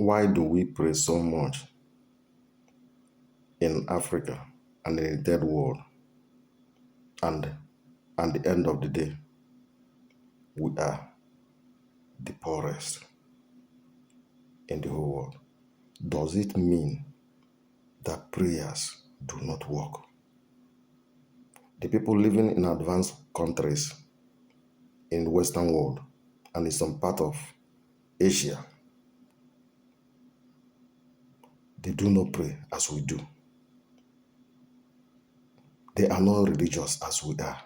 why do we pray so much in Africa and in the third world? And at the end of the day, we are the poorest in the whole world. Does it mean that prayers do not work? The people living in advanced countries in the Western world and in some part of Asia, they do not pray as we do. They are not religious as we are,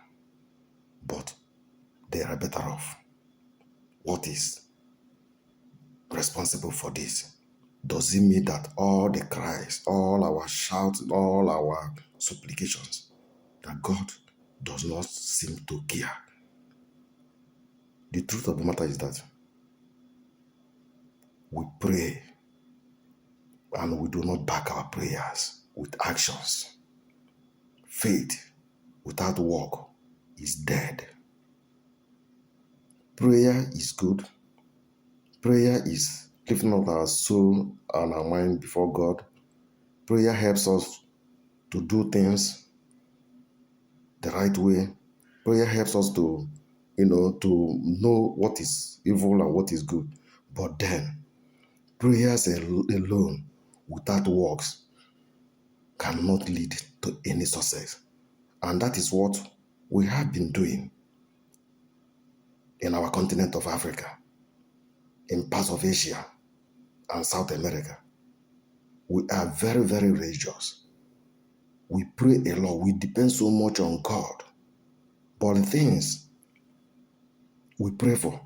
but they are better off. What is responsible for this? Does it mean that all the cries, all our shouts, all our supplications, that God does not seem to care? The truth of the matter is that we pray and we do not back our prayers with actions. Faith without work is dead. Prayer is good. Prayer is lifting up our soul and our mind before God. Prayer helps us to do things the right way. Prayer helps us to know what is evil and what is good. But then, prayers alone, without works, cannot lead to any success. And that is what we have been doing in our continent of Africa, in parts of Asia and South America. We are very, very religious. We pray a lot. We depend so much on God. But the things we pray for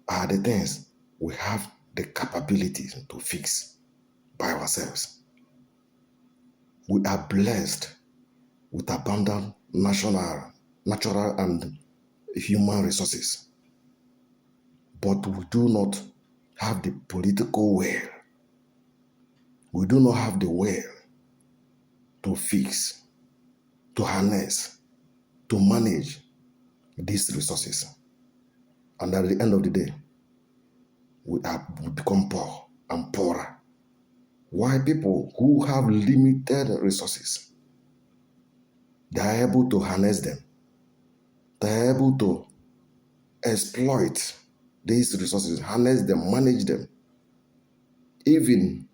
are the things we have the capability to fix by ourselves. We are blessed with abundant natural and human resources. But we do not have the political will. We do not have the will to fix, to harness, to manage these resources. And at the end of the day, we become poor and poorer. Why people who have limited resources, they are able to harness them. They are able to exploit these resources, harness them, manage them, even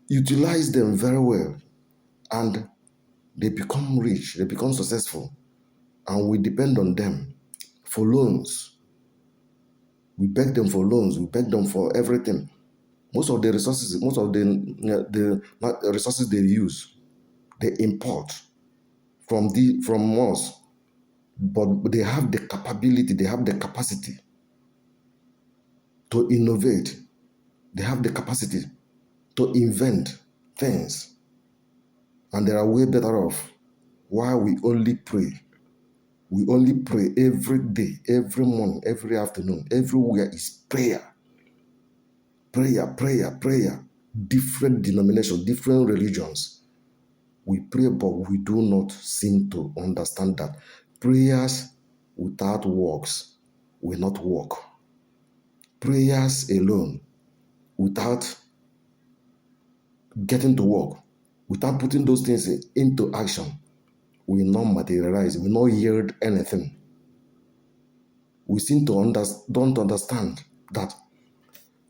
utilize them very well, and they become rich, they become successful, and we depend on them for loans. We beg them for loans, we beg them for everything. Most of the resources they use, they import from us, but they have the capability, they have the capacity to innovate. They have the capacity to invent things, and they are way better off. Why we only pray? We only pray every day, every morning, every afternoon, everywhere is prayer. Prayer, prayer, prayer. Different denominations, different religions. We pray, but we do not seem to understand that prayers without works will not work. Prayers alone, without getting to work, without putting those things into action, will not materialize, will not yield anything. We seem to don't understand that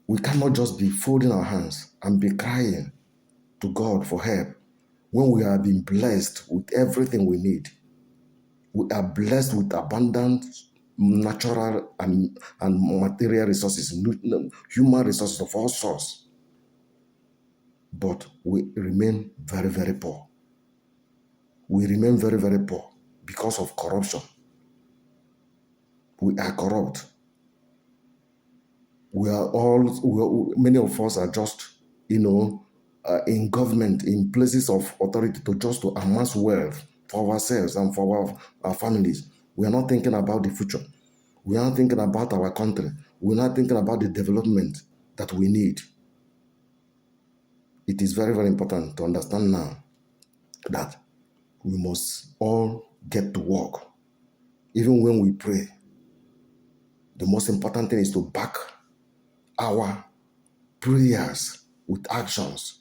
we cannot just be folding our hands and be crying to God for help when we are being blessed with everything we need. We are blessed with abundant natural and material resources, human resources of all sorts. But we remain very, very poor. We remain very, very poor because of corruption. We are corrupt. Many of us are just, in government, in places of authority to amass wealth for ourselves and for our families. We are not thinking about the future. We are not thinking about our country. We are not thinking about the development that we need. It is very, very important to understand now that we must all get to work. Even when we pray, the most important thing is to back our prayers, with actions.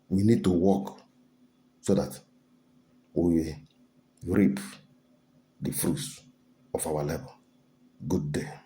We need to walk so that we reap the fruits of our labor. Good day.